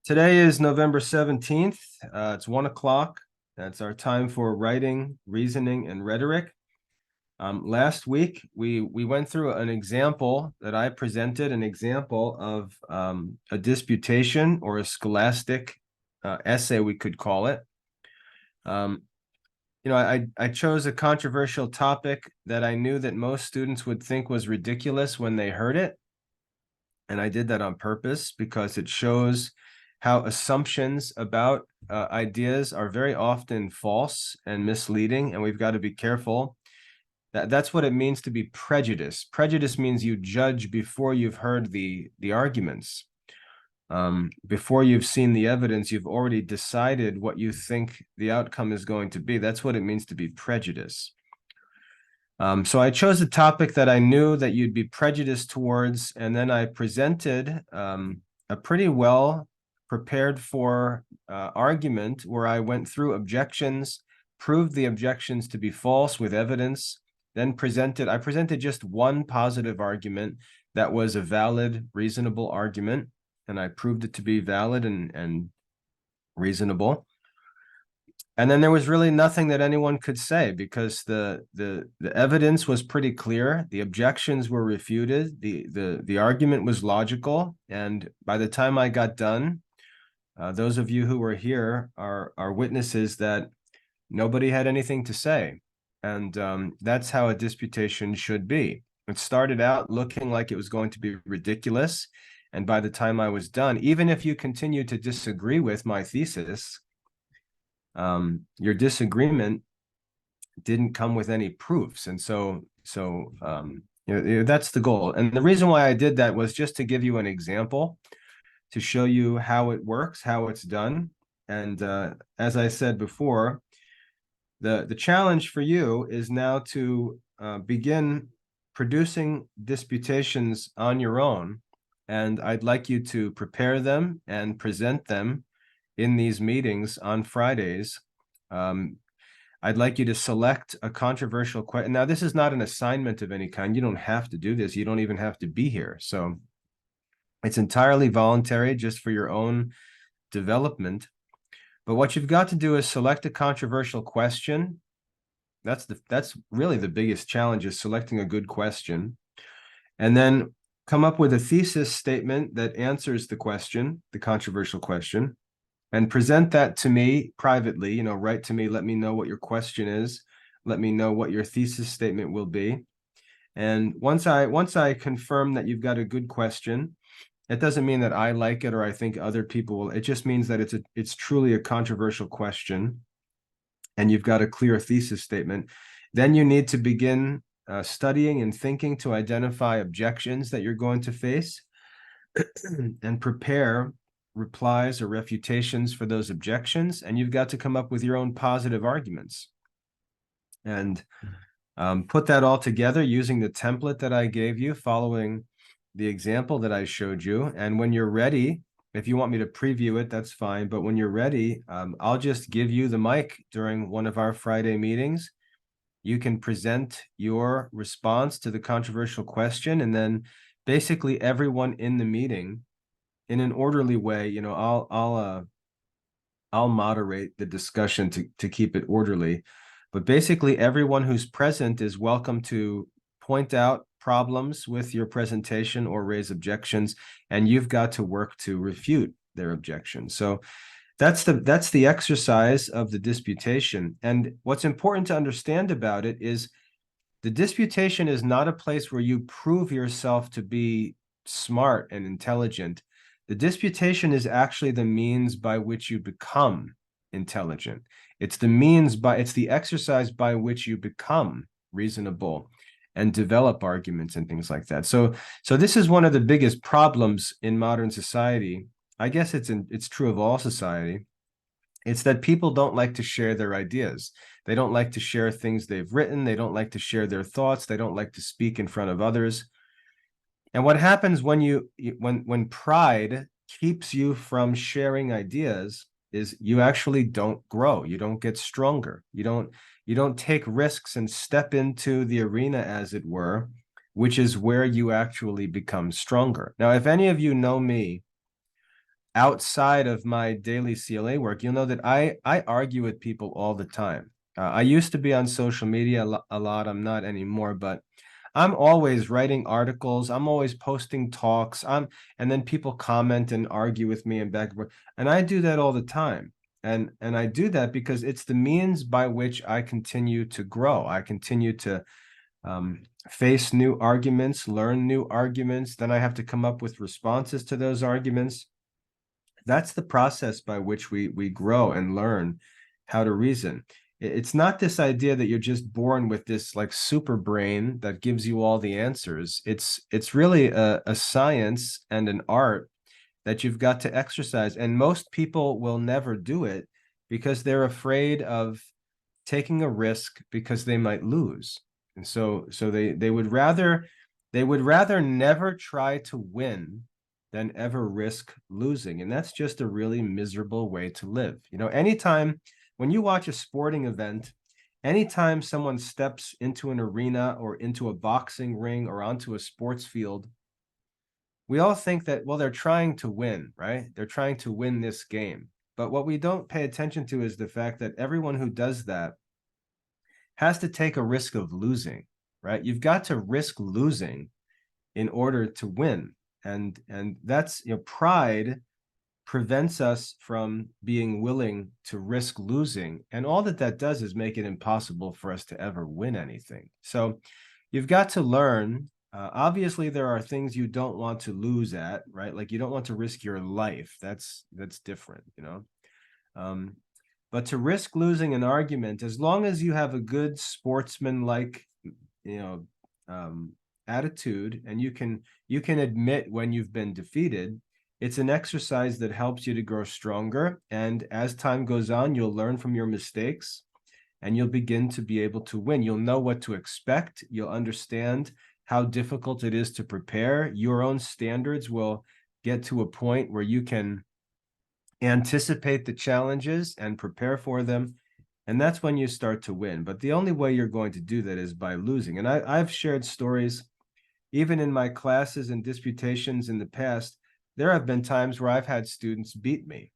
Today is November 17th. It's 1 o'clock. That's our time for writing, reasoning, and rhetoric. Last week, we went through an example that I presented, an example of a disputation or a scholastic essay, we could call it. Um, I chose a controversial topic that I knew that most students would think was ridiculous when they heard it. And I did that on purpose because it shows how assumptions about ideas are very often false and misleading, and we've got to be careful. That's what it means to be prejudiced. Prejudice means you judge before you've heard the arguments. Before you've seen the evidence, you've already decided what you think the outcome is going to be. That's what it means to be prejudiced. So I chose a topic that I knew that you'd be prejudiced towards, and then I presented a pretty well prepared for argument where I went through objections, proved the objections to be false with evidence, then I presented just one positive argument that was a valid, reasonable argument, and I proved it to be valid and reasonable. And then there was really nothing that anyone could say because the evidence was pretty clear. The objections were refuted. The argument was logical. And by the time I got done, those of you who were here are witnesses that nobody had anything to say. And that's how a disputation should be. It started out looking like it was going to be ridiculous. And by the time I was done, even if you continue to disagree with my thesis, your disagreement didn't come with any proofs. And so that's the goal. And the reason why I did that was just to give you an example, to show you how it works, how it's done. And as I said before, the challenge for you is now to begin producing disputations on your own. And I'd like you to prepare them and present them in these meetings on Fridays. I'd like you to select a controversial question. Now, this is not an assignment of any kind. You don't have to do this. You don't even have to be here. So it's entirely voluntary, just for your own development. But what you've got to do is select a controversial question. That's really the biggest challenge, is selecting a good question. And then come up with a thesis statement that answers the question, the controversial question, and present that to me privately. Write to me, let me know what your question is, let me know what your thesis statement will be. And once I confirm that you've got a good question, it doesn't mean that I like it or I think other people will. It just means that it's truly a controversial question and you've got a clear thesis statement. Then you need to begin studying and thinking to identify objections that you're going to face and prepare replies or refutations for those objections. And you've got to come up with your own positive arguments and put that all together using the template that I gave you, following the example that I showed you. And when you're ready, if you want me to preview it, that's fine. But when you're ready, I'll just give you the mic during one of our Friday meetings. You can present your response to the controversial question, and then basically everyone in the meeting, in an orderly way, I'll moderate the discussion to keep it orderly. But basically everyone who's present is welcome to point out problems with your presentation or raise objections, and you've got to work to refute their objections. So that's the exercise of the disputation. And what's important to understand about it is the disputation is not a place where you prove yourself to be smart and intelligent. The disputation is actually the means by which you become intelligent. It's the exercise by which you become reasonable and develop arguments and things like that. So this is one of the biggest problems in modern society. I guess it's true of all society. It's that people don't like to share their ideas. They don't like to share things they've written. They don't like to share their thoughts. They don't like to speak in front of others. And what happens when pride keeps you from sharing ideas is you actually don't grow. You don't get stronger. You don't take risks and step into the arena, as it were, which is where you actually become stronger. Now, if any of you know me, outside of my daily CLA work, you'll know that I argue with people all the time. I used to be on social media a lot. I'm not anymore, but I'm always writing articles. I'm always posting talks. And then people comment and argue with me and back and forth. And I do that all the time. And I do that because it's the means by which I continue to grow. I continue to face new arguments, learn new arguments. Then I have to come up with responses to those arguments. That's the process by which we grow and learn how to reason. It's not this idea that you're just born with this like super brain that gives you all the answers. It's really a science and an art that you've got to exercise. And most people will never do it because they're afraid of taking a risk because they might lose. And so they would rather never try to win than ever risk losing. And that's just a really miserable way to live. You know, anytime when you watch a sporting event, anytime someone steps into an arena or into a boxing ring or onto a sports field, we all think that, well, they're trying to win, right? They're trying to win this game. But what we don't pay attention to is the fact that everyone who does that has to take a risk of losing, right? You've got to risk losing in order to win. And that's, you know, pride prevents us from being willing to risk losing. And all that that does is make it impossible for us to ever win anything. So you've got to learn. Obviously, there are things you don't want to lose at, right? Like you don't want to risk your life. That's different, you know. But to risk losing an argument, as long as you have a good sportsman-like, you know, attitude, and you can admit when you've been defeated, it's an exercise that helps you to grow stronger. And as time goes on, you'll learn from your mistakes and you'll begin to be able to win. You'll know what to expect. You'll understand how difficult it is to prepare. Your own standards will get to a point where you can anticipate the challenges and prepare for them. And that's when you start to win. But the only way you're going to do that is by losing. And I've shared stories, even in my classes and disputations in the past. There have been times where I've had students beat me.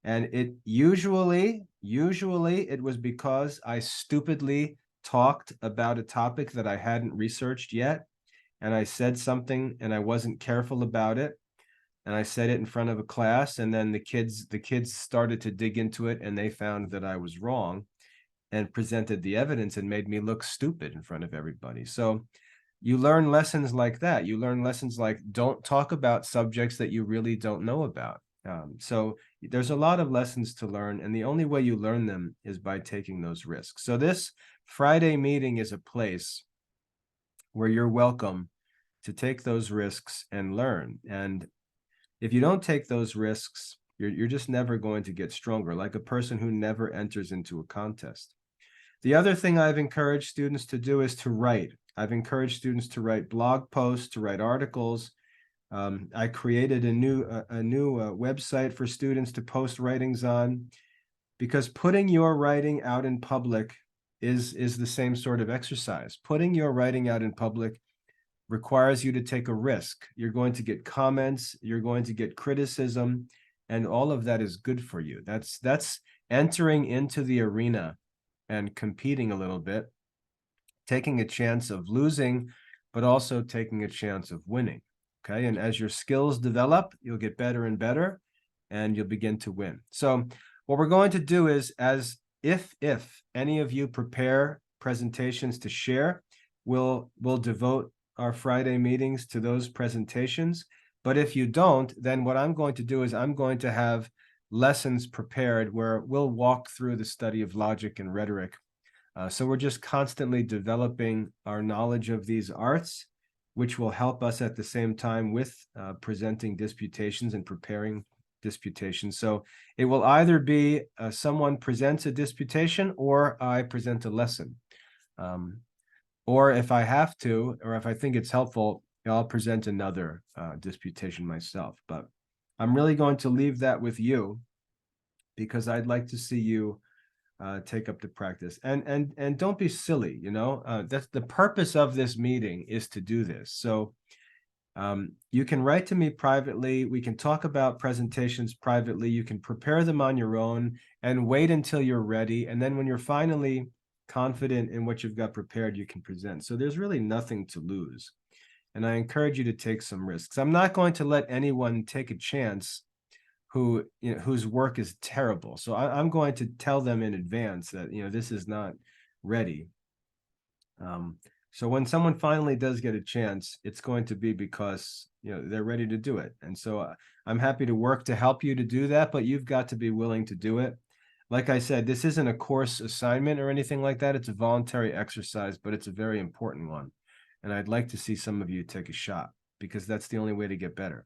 And it usually it was because I stupidly talked about a topic that I hadn't researched yet. And I said something and I wasn't careful about it. And I said it in front of a class, and then the kids started to dig into it, and they found that I was wrong and presented the evidence and made me look stupid in front of everybody. So you learn lessons like that. You learn lessons like don't talk about subjects that you really don't know about. So there's a lot of lessons to learn, and the only way you learn them is by taking those risks. So this Friday meeting is a place where you're welcome to take those risks and learn. And if you don't take those risks, you're just never going to get stronger, like a person who never enters into a contest. The other thing I've encouraged students to do is to write. I've encouraged students to write blog posts, to write articles. I created a new website for students to post writings on, because putting your writing out in public is the same sort of exercise. Putting your writing out in public requires you to take a risk. You're going to get comments, you're going to get criticism, and all of that is good for you. That's entering into the arena and competing a little bit, taking a chance of losing, but also taking a chance of winning. Okay. And as your skills develop, you'll get better and better, and you'll begin to win. So what we're going to do is, as if any of you prepare presentations to share, we'll devote our Friday meetings to those presentations. But if you don't, then what I'm going to do is I'm going to have lessons prepared where we'll walk through the study of logic and rhetoric. So we're just constantly developing our knowledge of these arts, which will help us at the same time with presenting disputations and preparing disputations. So it will either be someone presents a disputation or I present a lesson. Or if I have to, or if I think it's helpful, I'll present another disputation myself. But I'm really going to leave that with you, because I'd like to see you take up the practice. And don't be silly, you know. That's the purpose of this meeting, is to do this. So You can write to me privately. We can talk about presentations privately. You can prepare them on your own and wait until you're ready. And then when you're finally confident in what you've got prepared, you can present. So there's really nothing to lose. And I encourage you to take some risks. I'm not going to let anyone take a chance whose work is terrible. So I'm going to tell them in advance that this is not ready. So when someone finally does get a chance, it's going to be because they're ready to do it. And so I'm happy to work to help you to do that, but you've got to be willing to do it. Like I said, this isn't a course assignment or anything like that. It's a voluntary exercise, but it's a very important one. And I'd like to see some of you take a shot because that's the only way to get better.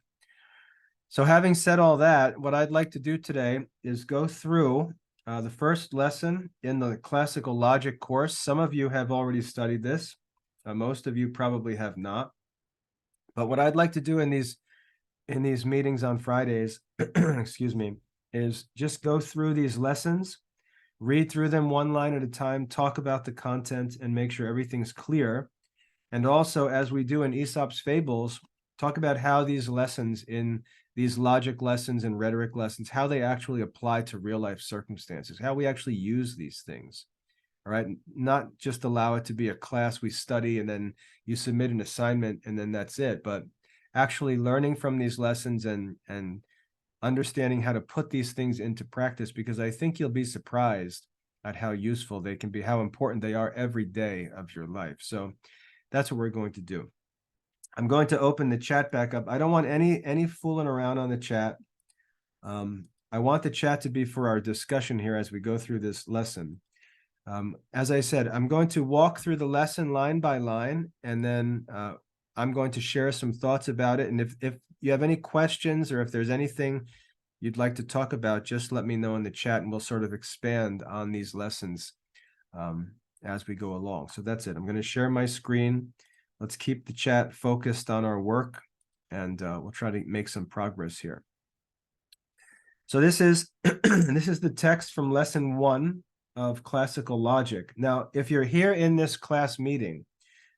So having said all that, what I'd like to do today is go through the first lesson in the classical logic course. Some of you have already studied this. Most of you probably have not. But what I'd like to do in these meetings on Fridays, excuse me, is just go through these lessons, read through them one line at a time, talk about the content, and make sure everything's clear. And also, as we do in Aesop's Fables, talk about how these lessons in these logic lessons and rhetoric lessons, how they actually apply to real life circumstances, how we actually use these things. All right, not just allow it to be a class we study and then you submit an assignment and then that's it, but actually learning from these lessons and understanding how to put these things into practice, because I think you'll be surprised at how useful they can be, how important they are every day of your life. So that's what we're going to do. I'm going to open the chat back up. I don't want any fooling around on the chat. I want the chat to be for our discussion here as we go through this lesson. As I said, I'm going to walk through the lesson line by line, and then I'm going to share some thoughts about it. And if you have any questions or if there's anything you'd like to talk about, just let me know in the chat and we'll sort of expand on these lessons as we go along. So that's it. I'm going to share my screen. Let's keep the chat focused on our work, and we'll try to make some progress here. So this is this is the text from lesson 1 of classical logic. Now, if you're here in this class meeting,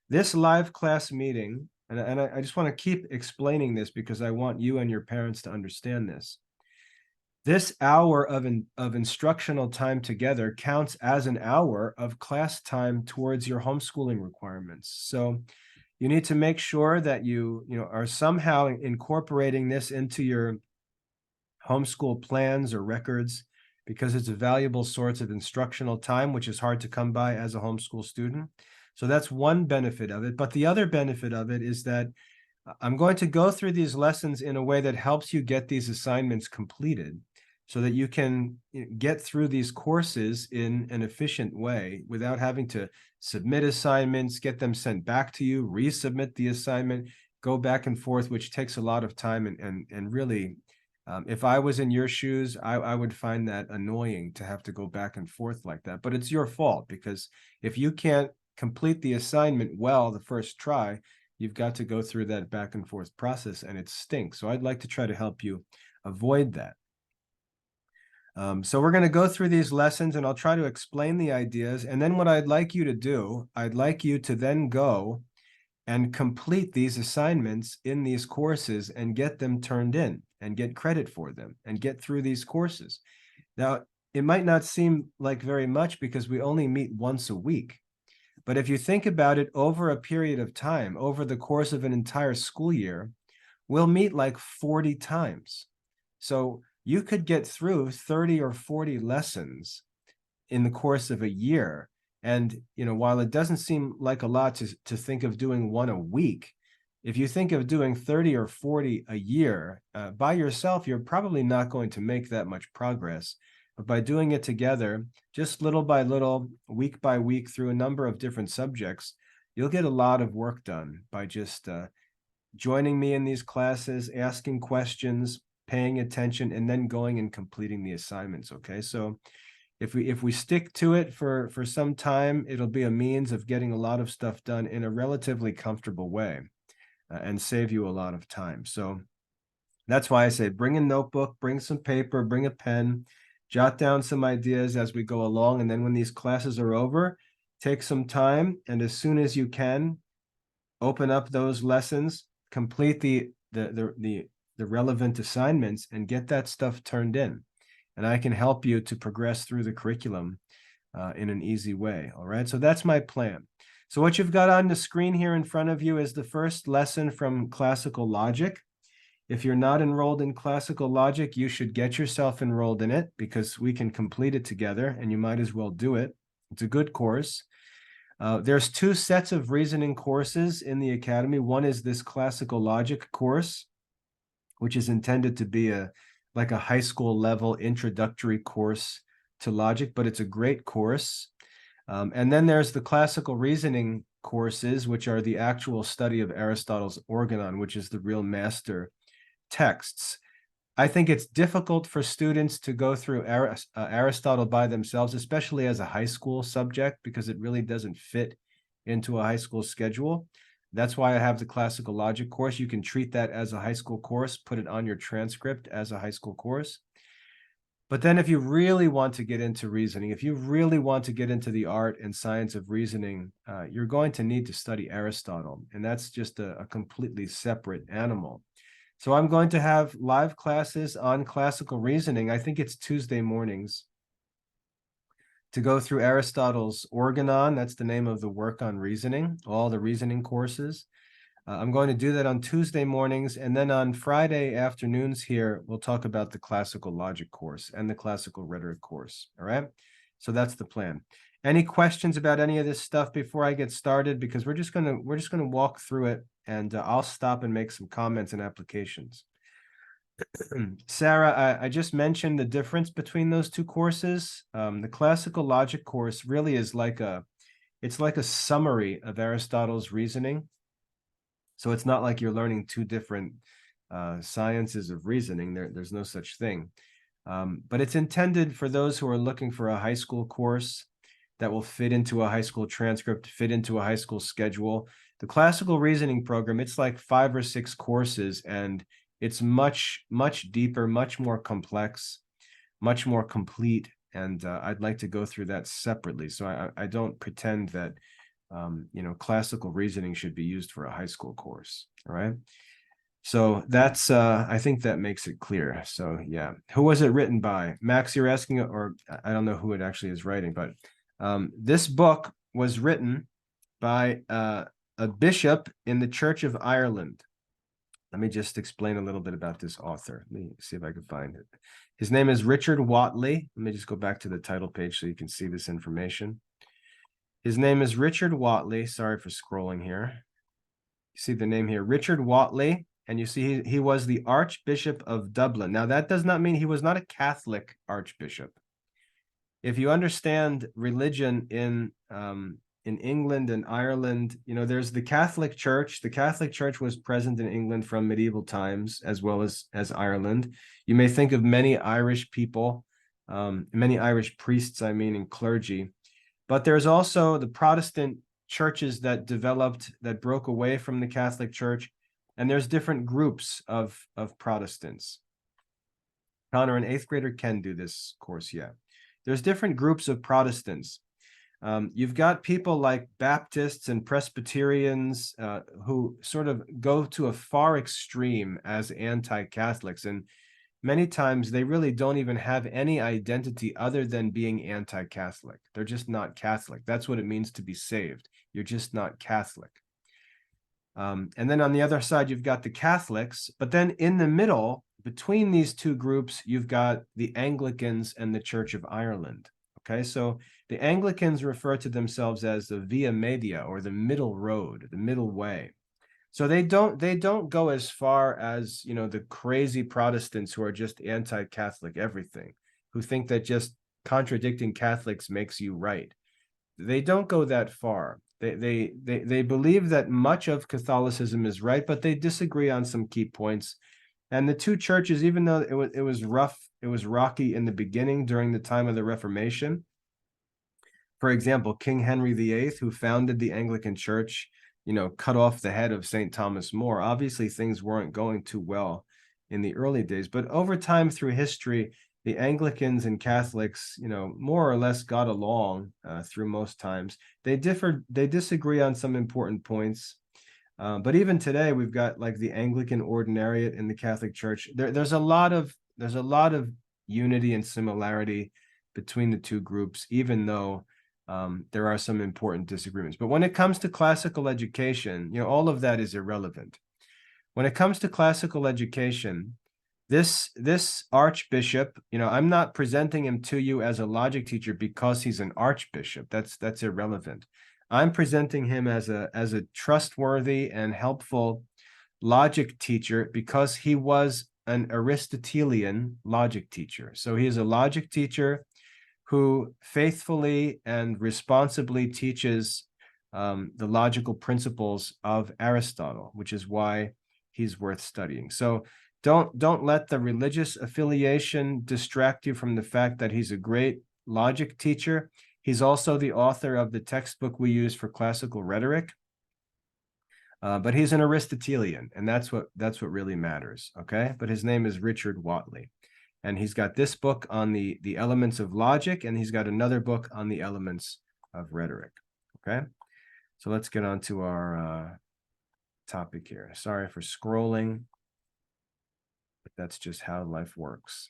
this live class meeting, and I just want to keep explaining this because I want you and your parents to understand this. This hour of instructional time together counts as an hour of class time towards your homeschooling requirements. So you need to make sure that you are somehow incorporating this into your homeschool plans or records, because it's a valuable source of instructional time, which is hard to come by as a homeschool student. So that's one benefit of it. But the other benefit of it is that I'm going to go through these lessons in a way that helps you get these assignments completed so that you can get through these courses in an efficient way without having to submit assignments, get them sent back to you, resubmit the assignment, go back and forth, which takes a lot of time and really, if I was in your shoes, I would find that annoying to have to go back and forth like that. But it's your fault, because if you can't complete the assignment well the first try, you've got to go through that back and forth process, and it stinks. So I'd like to try to help you avoid that. So we're going to go through these lessons, and I'll try to explain the ideas. And then what I'd like you to do, I'd like you to then go and complete these assignments in these courses and get them turned in and get credit for them and get through these courses. Now, it might not seem like very much because we only meet once a week. But if you think about it over a period of time, over the course of an entire school year, we'll meet like 40 times. So you could get through 30 or 40 lessons in the course of a year. And, while it doesn't seem like a lot to think of doing one a week, if you think of doing 30 or 40 a year by yourself, you're probably not going to make that much progress. But by doing it together, just little by little, week by week, through a number of different subjects, you'll get a lot of work done by just joining me in these classes, asking questions, paying attention, and then going and completing the assignments. Okay, so if we stick to it for some time, it'll be a means of getting a lot of stuff done in a relatively comfortable way and save you a lot of time. So that's why I say bring a notebook, bring some paper, bring a pen, jot down some ideas as we go along. And then when these classes are over, take some time, and as soon as you can, open up those lessons, complete the relevant assignments and get that stuff turned in. And I can help you to progress through the curriculum in an easy way. All right. So that's my plan. So what you've got on the screen here in front of you is the first lesson from classical logic. If you're not enrolled in classical logic, you should get yourself enrolled in it because we can complete it together and you might as well do it. It's a good course. There's two sets of reasoning courses in the academy. One is this classical logic course, which is intended to be like a high school level introductory course to logic, but it's a great course. And then there's the classical reasoning courses, which are the actual study of Aristotle's Organon, which is the real master texts. I think it's difficult for students to go through Aristotle by themselves, especially as a high school subject, because it really doesn't fit into a high school schedule. That's why I have the classical logic course. You can treat that as a high school course, put it on your transcript as a high school course. But then if you really want to get into reasoning, if you really want to get into the art and science of reasoning, you're going to need to study Aristotle. And that's just a completely separate animal. So I'm going to have live classes on classical reasoning. I think it's Tuesday mornings to go through Aristotle's Organon. That's the name of the work on reasoning, all the reasoning courses. I'm going to do that on Tuesday mornings. And then on Friday afternoons here, we'll talk about the classical logic course and the classical rhetoric course. All right. So that's the plan. Any questions about any of this stuff before I get started? Because we're just gonna walk through it, and I'll stop and make some comments and applications. Sarah, I just mentioned the difference between those two courses. The classical logic course really is it's like a summary of Aristotle's reasoning. So it's not like you're learning two different sciences of reasoning. There's no such thing. But it's intended for those who are looking for a high school course that will fit into a high school transcript, fit into a high school schedule. The classical reasoning program, it's like 5 or 6 courses, and it's much, much deeper, much more complex, much more complete. And I'd like to go through that separately. So I don't pretend that, classical reasoning should be used for a high school course. All right. So that's, I think that makes it clear. So yeah, who was it written by? Max, you're asking, or I don't know who it actually is writing, but this book was written by a bishop in the Church of Ireland. Let me just explain a little bit about this author. Let me see if I can find it. His name is Richard Whatley. Let me just go back to the title page so you can see this information. His name is Richard Whatley. Sorry for scrolling here. You see the name here, Richard Whatley, and you see he was the Archbishop of Dublin. Now, that does not mean he was not a Catholic archbishop. If you understand religion in England and Ireland, there's the Catholic Church. The Catholic Church was present in England from medieval times, as well as Ireland. You may think of many Irish people, many Irish priests, and clergy. But there's also the Protestant churches that developed, that broke away from the Catholic Church, and there's different groups of Protestants. Connor, an 8th grader can do this course, yeah. There's different groups of Protestants. You've got people like Baptists and Presbyterians who sort of go to a far extreme as anti-Catholics, and many times they really don't even have any identity other than being anti-Catholic. They're just not Catholic. That's what it means to be saved. You're just not Catholic. And then on the other side, you've got the Catholics, but then in the middle, between these two groups, you've got the Anglicans and the Church of Ireland. Okay, so the Anglicans refer to themselves as the Via Media, or the middle road, the middle way. So they don't go as far as, the crazy Protestants who are just anti-Catholic everything, who think that just contradicting Catholics makes you right. They don't go that far. They believe that much of Catholicism is right, but they disagree on some key points. And the two churches, even though it was rough, it was rocky in the beginning during the time of the Reformation. For example, King Henry VIII, who founded the Anglican Church, cut off the head of St. Thomas More. Obviously, things weren't going too well in the early days, but over time through history, the Anglicans and Catholics, more or less got along through most times. They disagree on some important points. But even today, we've got like the Anglican ordinariate in the Catholic Church. There's a lot of unity and similarity between the two groups, even though there are some important disagreements. But when it comes to classical education, all of that is irrelevant. When it comes to classical education, this archbishop, I'm not presenting him to you as a logic teacher because he's an archbishop. That's irrelevant. I'm presenting him as a trustworthy and helpful logic teacher because he was an Aristotelian logic teacher. So he is a logic teacher who faithfully and responsibly teaches the logical principles of Aristotle, which is why he's worth studying. So don't let the religious affiliation distract you from the fact that he's a great logic teacher. He's also the author of the textbook we use for classical rhetoric. But he's an Aristotelian, and that's what really matters. Okay, but his name is Richard Whatley, and he's got this book on the elements of logic, and he's got another book on the elements of rhetoric. Okay, so let's get on to our topic here. Sorry for scrolling, but that's just how life works.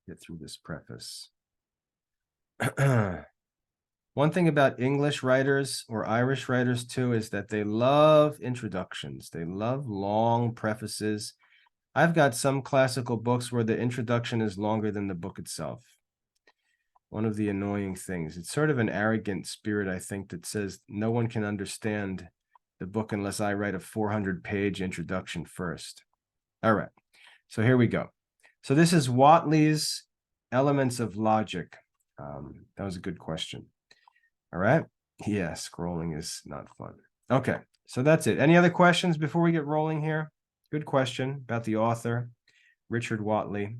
Get through this preface. One thing about English writers or Irish writers too is that they love introductions. They love long prefaces. I've got some classical books where the introduction is longer than the book itself. One of the annoying things. It's sort of an arrogant spirit, I think, that says no one can understand the book unless I write a 400-page introduction first. All right, so here we go. So this is Whatley's Elements of Logic. That was a good question. All right. Yeah, scrolling is not fun. Okay, so that's it. Any other questions before we get rolling here? Good question about the author, Richard Whatley,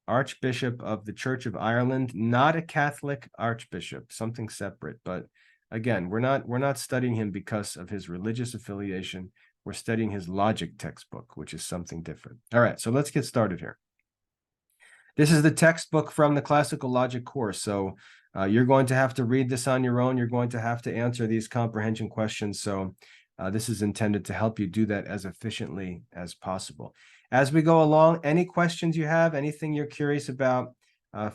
Archbishop of the Church of Ireland, not a Catholic archbishop, something separate. But again, we're not studying him because of his religious affiliation. We're studying his logic textbook, which is something different. All right, so let's get started here. This is the textbook from the classical logic course. So you're going to have to read this on your own. You're going to have to answer these comprehension questions. So this is intended to help you do that as efficiently as possible. As we go along, any questions you have, anything you're curious about,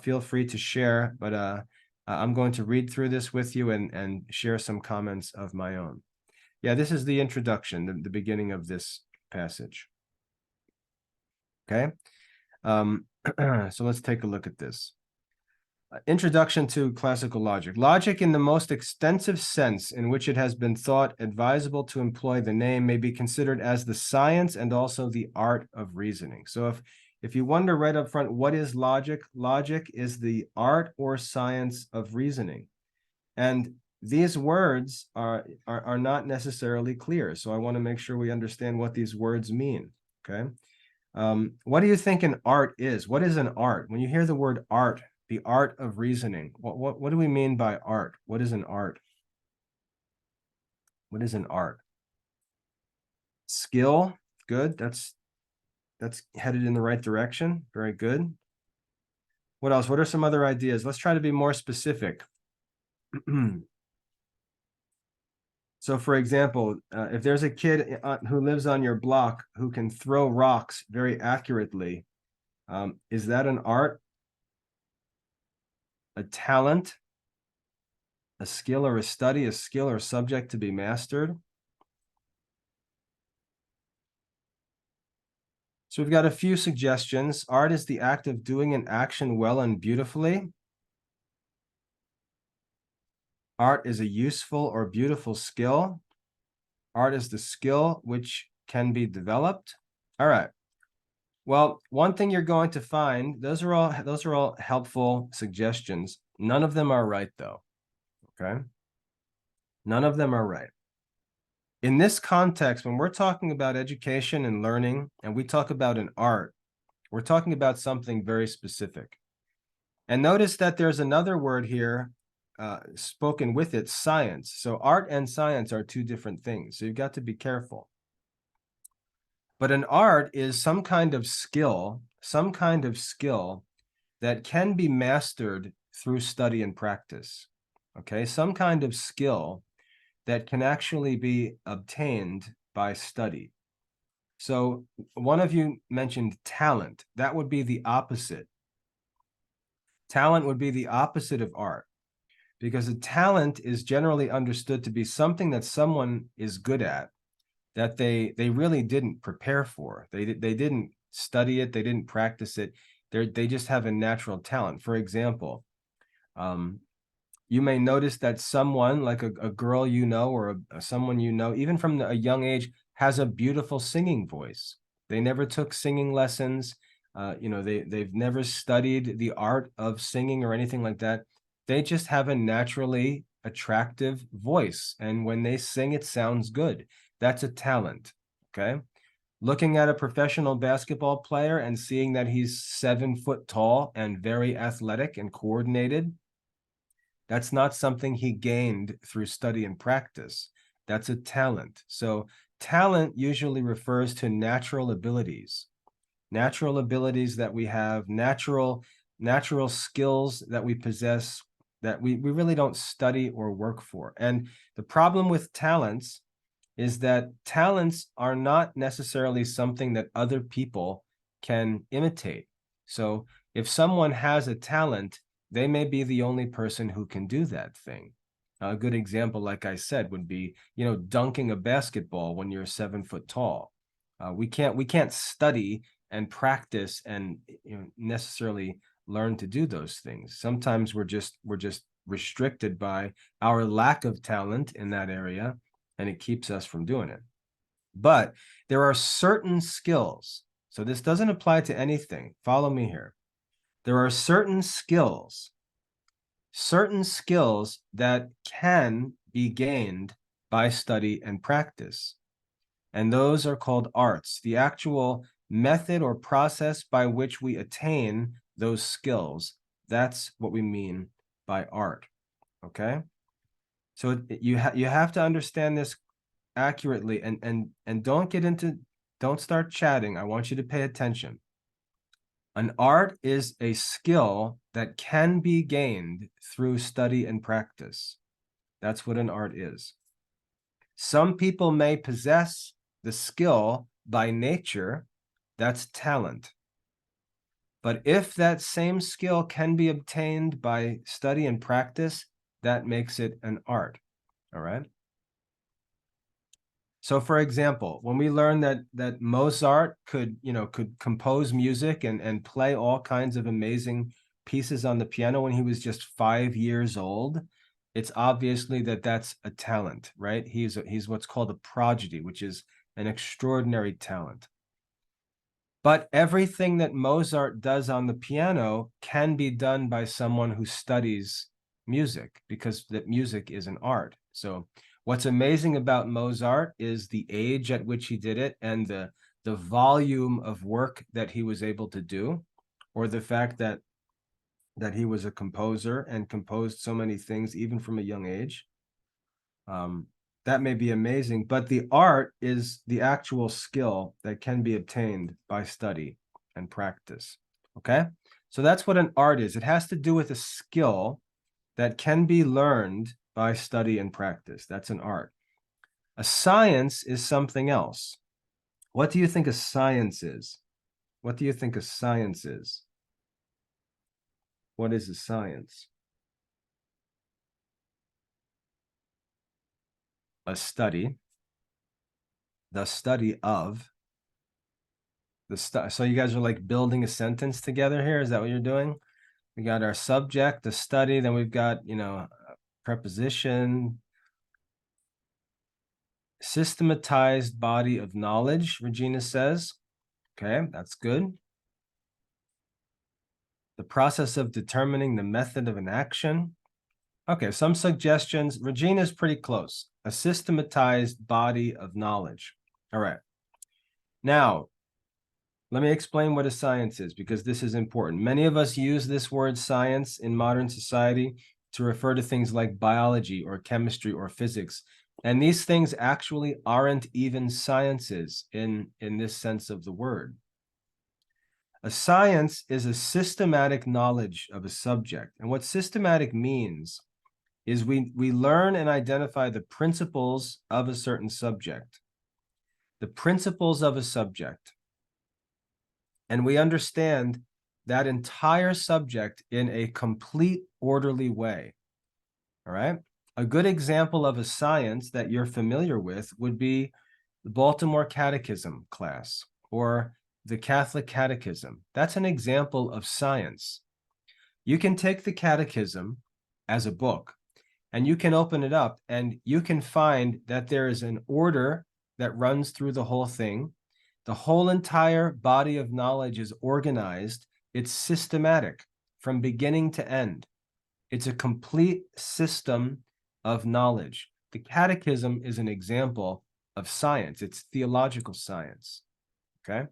feel free to share. But I'm going to read through this with you and share some comments of my own. Yeah, this is the introduction, the beginning of this passage. Okay. So let's take a look at this. Introduction to classical logic. Logic in the most extensive sense in which it has been thought advisable to employ the name may be considered as the science and also the art of reasoning. So if you wonder right up front, what is logic? Logic is the art or science of reasoning. And these words are not necessarily clear. So I want to make sure we understand what these words mean. Okay. What do you think an art is? What is an art? When you hear the word art, the art of reasoning, what do we mean by art? What is an art? What is an art? Skill, good. That's headed in the right direction. Very good. What else? What are some other ideas? Let's try to be more specific. So, for example, if there's a kid who lives on your block who can throw rocks very accurately, is that an art? A talent? A skill or a study, a skill or subject to be mastered? So we've got a few suggestions. Art is the act of doing an action well and beautifully. Art is a useful or beautiful skill. Art is the skill which can be developed. All right. Well, one thing you're going to find, those are all helpful suggestions. None of them are right, though. Okay. None of them are right. In this context, when we're talking about education and learning, and we talk about an art, we're talking about something very specific. And notice that there's another word here spoken with it, science. So art and science are two different things. So you've got to be careful. But an art is some kind of skill that can be mastered through study and practice. Okay, some kind of skill that can actually be obtained by study. So one of you mentioned talent. That would be the opposite. Talent would be the opposite of art, because a talent is generally understood to be something that someone is good at, that they really didn't prepare for. They didn't study it, they didn't practice it. They just have a natural talent. For example, um, you may notice that someone like a girl you know, or someone you know, even from a young age, has a beautiful singing voice. They never took singing lessons. They've never studied the art of singing or anything like that. They just have a naturally attractive voice, and when they sing, it sounds good. That's a talent. Okay. Looking at a professional basketball player and seeing that he's 7 foot tall and very athletic and coordinated, that's not something he gained through study and practice. That's a talent. So talent usually refers to natural abilities that we have, natural skills that we possess, that we really don't study or work for. And the problem with talents is that talents are not necessarily something that other people can imitate. So if someone has a talent, they may be the only person who can do that thing. A good example, like I said, would be, dunking a basketball when you're 7 foot tall. We can't study and practice and necessarily learn to do those things. Sometimes we're just restricted by our lack of talent in that area, and it keeps us from doing it. But there are certain skills. So this doesn't apply to anything. Follow me here. There are certain skills that can be gained by study and practice. And those are called arts, the actual method or process by which we attain those skills. That's what we mean by art. Okay? So you have to understand this accurately, and don't start chatting. I want you to pay attention. An art is a skill that can be gained through study and practice. That's what an art is. Some people may possess the skill by nature. That's talent. But if that same skill can be obtained by study and practice, that makes it an art. All right. So for example, when we learned that Mozart could compose music and play all kinds of amazing pieces on the piano when he was just 5 years old, it's obviously that's a talent, right? He's what's called a prodigy, which is an extraordinary talent. But everything that Mozart does on the piano can be done by someone who studies music, because that music is an art. So what's amazing about Mozart is the age at which he did it, and the volume of work that he was able to do, or the fact that he was a composer and composed so many things even from a young age. That may be amazing, but the art is the actual skill that can be obtained by study and practice. Okay? So that's what an art is. It has to do with a skill that can be learned by study and practice. That's an art. A science is something else. What do you think a science is? What do you think a science is? What is a science? A study. The study of the stuff. So you guys are like building a sentence together here. Is that what you're doing? We got our subject, the study, then we've got, preposition, systematized body of knowledge, Regina says. Okay, that's good. The process of determining the method of an action. Okay, some suggestions. Regina's pretty close. A systematized body of knowledge. All right. Now, let me explain what a science is, because this is important. Many of us use this word science in modern society to refer to things like biology or chemistry or physics. And these things actually aren't even sciences in this sense of the word. A science is a systematic knowledge of a subject. And what systematic means is we learn and identify the principles of a certain subject, the principles of a subject, and we understand that entire subject in a complete, orderly way. All right. A good example of a science that you're familiar with would be the Baltimore Catechism class or the Catholic Catechism. That's an example of science. You can take the Catechism as a book and you can open it up and you can find that there is an order that runs through the whole thing. The whole entire body of knowledge is organized. It's systematic from beginning to end. It's a complete system of knowledge. The Catechism is an example of science. It's theological science. Okay.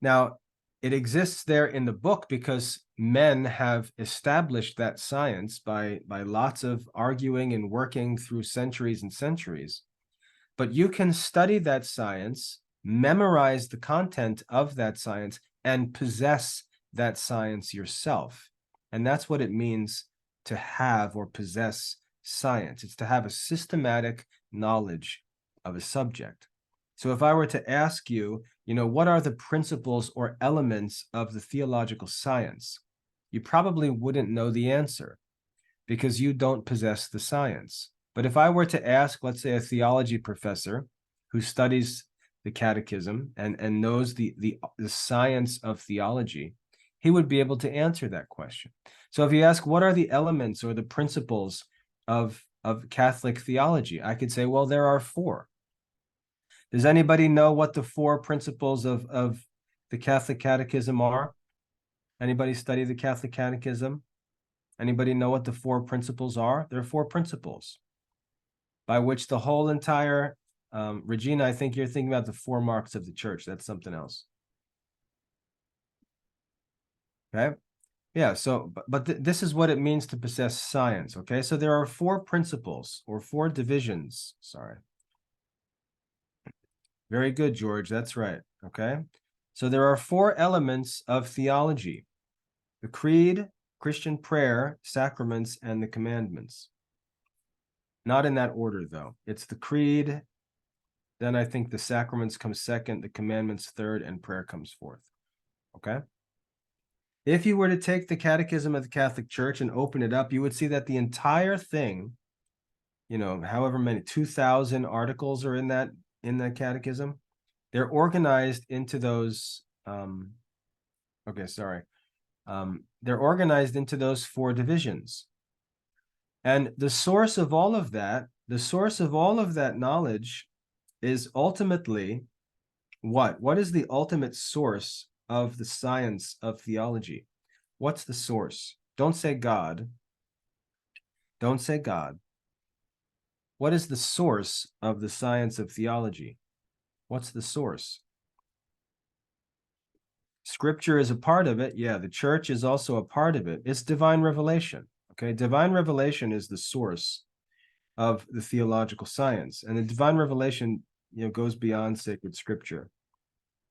Now, it exists there in the book because men have established that science by lots of arguing and working through centuries and centuries. But you can study that science, memorize the content of that science, and possess that science yourself. And that's what it means to have or possess science. It's to have a systematic knowledge of a subject. So if I were to ask you, what are the principles or elements of the theological science? You probably wouldn't know the answer because you don't possess the science. But if I were to ask, let's say, a theology professor who studies the catechism and knows the science of theology, he would be able to answer that question. So if you ask, what are the elements or the principles of Catholic theology? I could say, well, there are 4. Does anybody know what the 4 principles of the Catholic Catechism are? Anybody study the Catholic Catechism? Anybody know what the 4 principles are? There are 4 principles by which the whole entire, Regina, I think you're thinking about the 4 marks of the church. That's something else. Okay. Yeah. So, but this is what it means to possess science. Okay. So there are 4 principles or 4 divisions. Sorry. Very good, George. That's right. Okay. So there are 4 elements of theology: the creed, Christian prayer, sacraments, and the commandments. Not in that order, though. It's the creed, then I think the sacraments come second, the commandments third, and prayer comes fourth. Okay? If you were to take the Catechism of the Catholic Church and open it up, you would see that the entire thing, however many, 2,000 articles are in that catechism, they're organized into those, they're organized into those 4 divisions. And the source of all of that knowledge is ultimately what? What is the ultimate source of the science of theology? What's the source? Don't say God. Don't say God. What is the source of the science of theology? What's the source? Scripture is a part of it. Yeah, the church is also a part of it. It's divine revelation. Okay, divine revelation is the source of the theological science. And the divine revelation, goes beyond sacred scripture.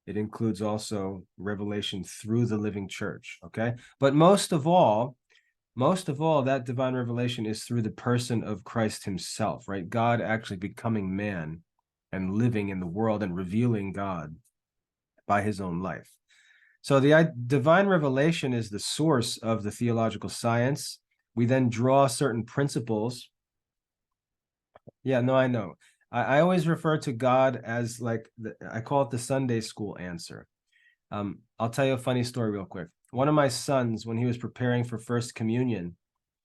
It includes also revelation through the living church. Okay, but most of all, that divine revelation is through the person of Christ himself, right? God actually becoming man and living in the world and revealing God by his own life. So the divine revelation is the source of the theological science. We then draw certain principles. Yeah, no, I know. I always refer to God as I call it the Sunday school answer. I'll tell you a funny story real quick. One of my sons, when he was preparing for First Communion,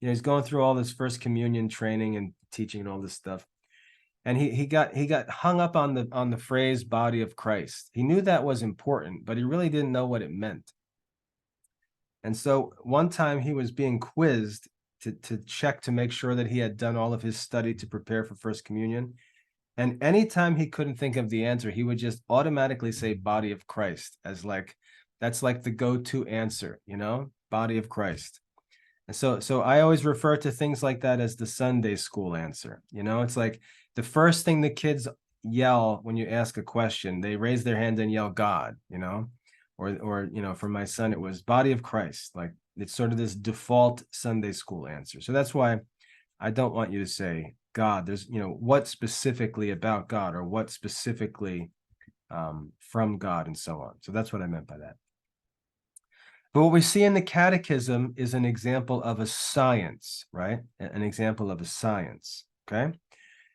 he's going through all this First Communion training and teaching and all this stuff. And he got hung up on the phrase body of Christ. He knew that was important, but he really didn't know what it meant. And so one time he was being quizzed to check to make sure that he had done all of his study to prepare for First Communion. And anytime he couldn't think of the answer, he would just automatically say body of Christ as that's like the go-to answer, body of Christ. And so I always refer to things like that as the Sunday school answer. It's like the first thing the kids yell when you ask a question, they raise their hand and yell God, or for my son, it was body of Christ. Like It's sort of this default Sunday school answer. So that's why I don't want you to say God. There's, what specifically about God, or what specifically from God, and so on. So that's what I meant by that. But what we see in the catechism is an example of a science, right? An example of a science, okay?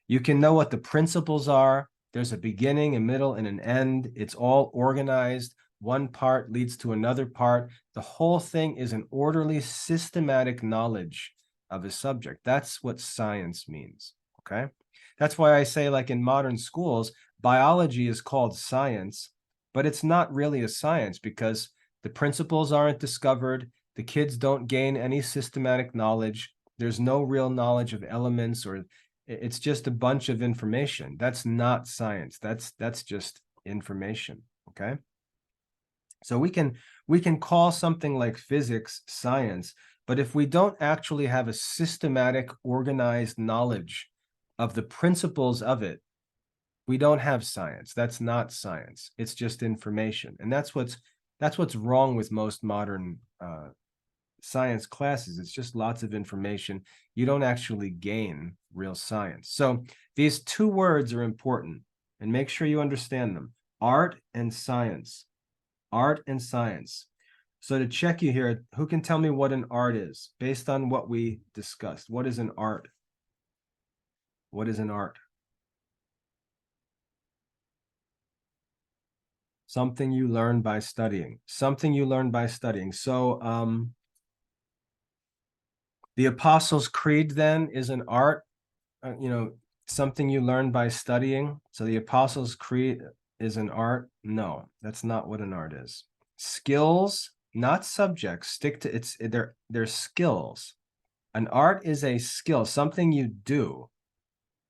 You can know what the principles are. There's a beginning, a middle, and an end. It's all organized. One part leads to another part. The whole thing is an orderly, systematic knowledge of a subject. That's what science means, okay? That's why I say, like in modern schools, biology is called science, but it's not really a science because the principles aren't discovered. The kids don't gain any systematic knowledge. There's no real knowledge of elements, or it's just a bunch of information. That's not science. That's just information, okay? So we can call something like physics science, but if we don't actually have a systematic, organized knowledge of the principles of it, we don't have science. That's not science. It's just information. And that's what's wrong with most modern science classes. It's just lots of information. You don't actually gain real science. So these two words are important, and make sure you understand them: art and science. Art and science. So to check you here, who can tell me what an art is based on what we discussed? What is an art? What is an art? Something you learn by studying. Something you learn by studying. So the Apostles' Creed then is an art, something you learn by studying. So the Apostles' Creed is an art? No, that's not what an art is. Skills, not subjects. Stick to it's they're skills. An art is a skill, something you do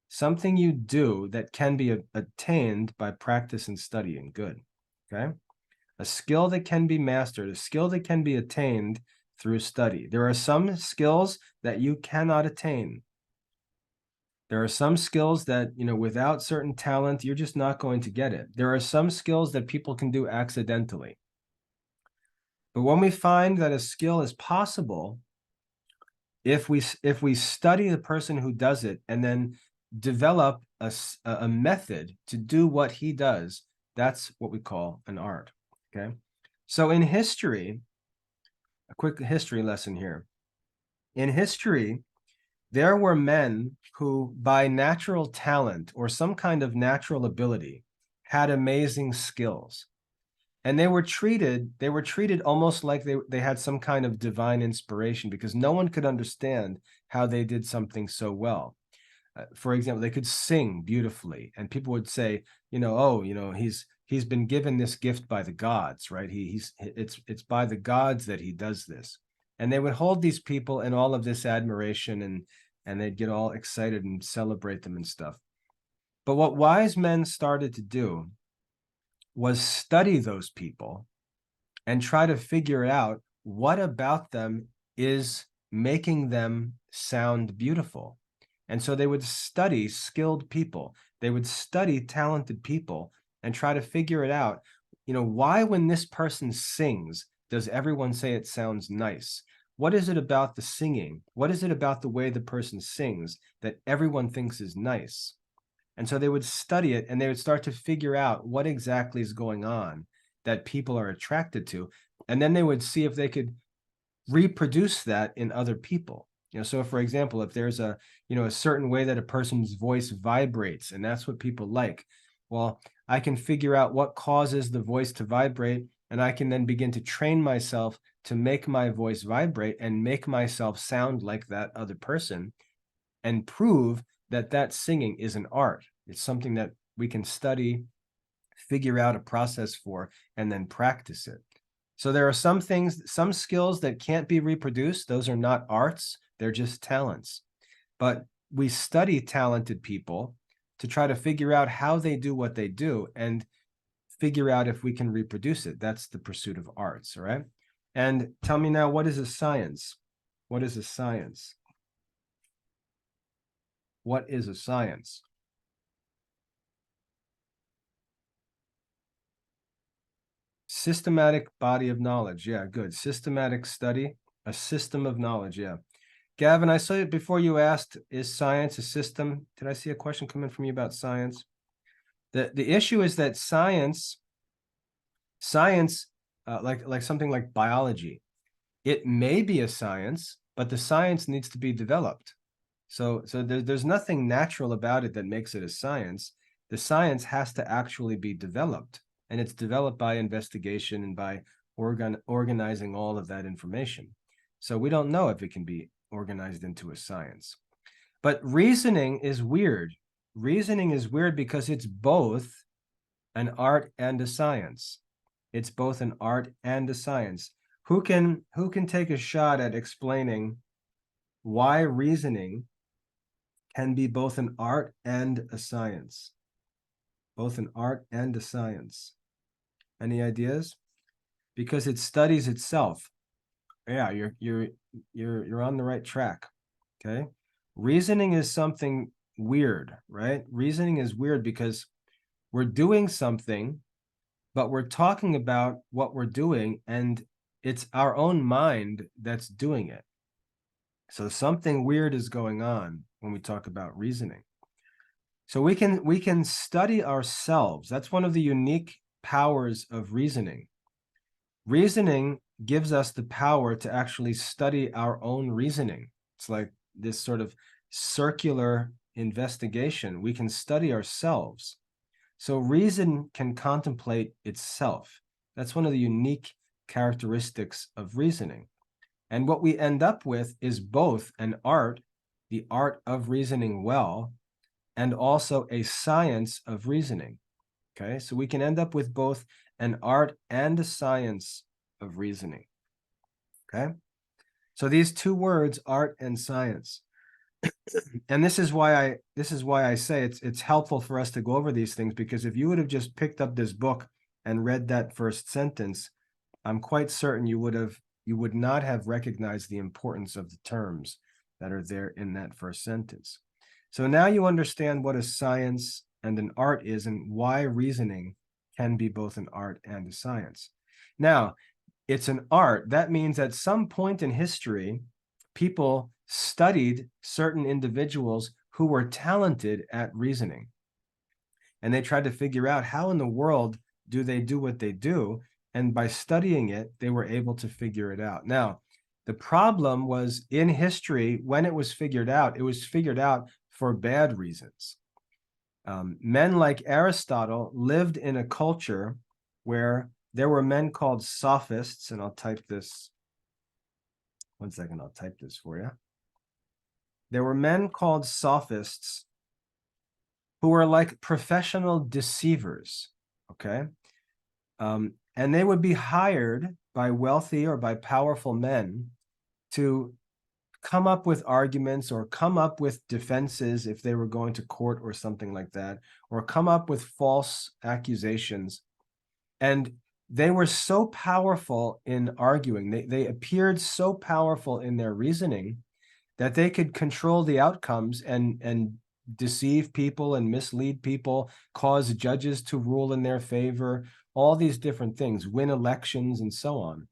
that can be attained by practice and studying. Good. Okay. A skill that can be mastered, a skill that can be attained through study. There are some skills that you cannot attain. There are some skills that, without certain talent, you're just not going to get it. There are some skills that people can do accidentally. But when we find that a skill is possible, if we study the person who does it and then develop a method to do what he does, that's what we call an art, okay? So in history, a quick history lesson here. In history, there were men who, by natural talent or some kind of natural ability, had amazing skills. And they were treated almost like they had some kind of divine inspiration, because no one could understand how they did something so well. For example, they could sing beautifully, and people would say, he's been given this gift by the gods, right? It's by the gods that he does this. And they would hold these people in all of this admiration, and they'd get all excited and celebrate them and stuff. But what wise men started to do was study those people and try to figure out what about them is making them sound beautiful. And so they would study skilled people. They would study talented people and try to figure it out. Why, when this person sings, does everyone say it sounds nice? What is it about the singing? What is it about the way the person sings that everyone thinks is nice? And so they would study it, and they would start to figure out what exactly is going on that people are attracted to. And then they would see if they could reproduce that in other people. So for example, if there's a certain way that a person's voice vibrates, and that's what people like, well, I can figure out what causes the voice to vibrate, and I can then begin to train myself to make my voice vibrate and make myself sound like that other person, and prove that singing is an art. It's something that we can study, figure out a process for, and then practice it. So there are some things, some skills that can't be reproduced. Those are not arts, they're just talents. But we study talented people to try to figure out how they do what they do and figure out if we can reproduce it. That's the pursuit of arts, all right? And tell me now, what is a science? What is a science? What is a science? Systematic body of knowledge. Yeah, good. Systematic study. A system of knowledge, yeah. Gavin, I saw it before you asked, is science a system? Did I see a question come in from you about science? The issue is that science, like something like biology, it may be a science, but the science needs to be developed. So there's nothing natural about it that makes it a science. The science has to actually be developed, and it's developed by investigation and by organizing all of that information. So we don't know if it can be organized into a science. But reasoning is weird. Reasoning is weird because it's both an art and a science. It's both an art and a science. Who can take a shot at explaining why reasoning can be both an art and a science? Both an art and a science. Any ideas? Because it studies itself. Yeah, you're on the right track. Okay. Reasoning is something weird, right? Reasoning is weird because we're doing something, but we're talking about what we're doing, and it's our own mind that's doing it. So something weird is going on when we talk about reasoning. So we can study ourselves. That's one of the unique powers of reasoning. Reasoning gives us the power to actually study our own reasoning. It's like this sort of circular investigation. We can study ourselves. So reason can contemplate itself. That's one of the unique characteristics of reasoning. And what we end up with is both an art, the art of reasoning well, and also a science of reasoning. Okay, so we can end up with both an art and a science of reasoning. Okay, so these two words, art and science. And this is why I say it's helpful for us to go over these things, because if you would have just picked up this book and read that first sentence, I'm quite certain you would not have recognized the importance of the terms that are there in that first sentence. So now you understand what a science and an art is, and why reasoning can be both an art and a science. Now, it's an art. That means at some point in history, people studied certain individuals who were talented at reasoning. And they tried to figure out how in the world do they do what they do. And by studying it, they were able to figure it out. Now, the problem was in history, when it was figured out for bad reasons. Men like Aristotle lived in a culture where there were men called sophists, and I'll type this. One second, I'll type this for you. There were men called sophists who were like professional deceivers, okay? And they would be hired by wealthy or by powerful men to come up with arguments or come up with defenses if they were going to court or something like that, or come up with false accusations. And they were so powerful in arguing, they appeared so powerful in their reasoning that they could control the outcomes and deceive people and mislead people, cause judges to rule in their favor, all these different things, win elections and so on.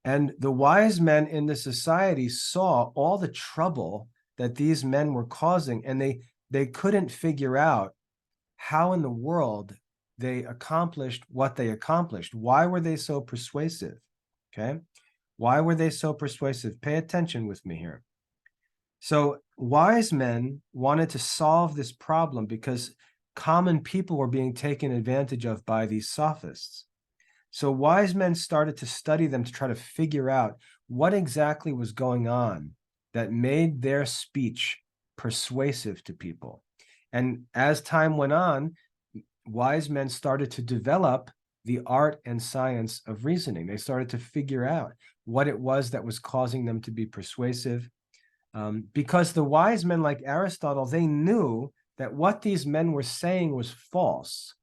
And the wise men in the society saw all the trouble that these men were causing, and they couldn't figure out how in the world they accomplished what they accomplished. Why were they so persuasive? Okay. Why were they so persuasive? Pay attention with me here. So wise men wanted to solve this problem because common people were being taken advantage of by these sophists. So wise men started to study them to try to figure out what exactly was going on that made their speech persuasive to people. And as time went on, wise men started to develop the art and science of reasoning. They started to figure out what it was that was causing them to be persuasive. Because the wise men like Aristotle, they knew that what these men were saying was false.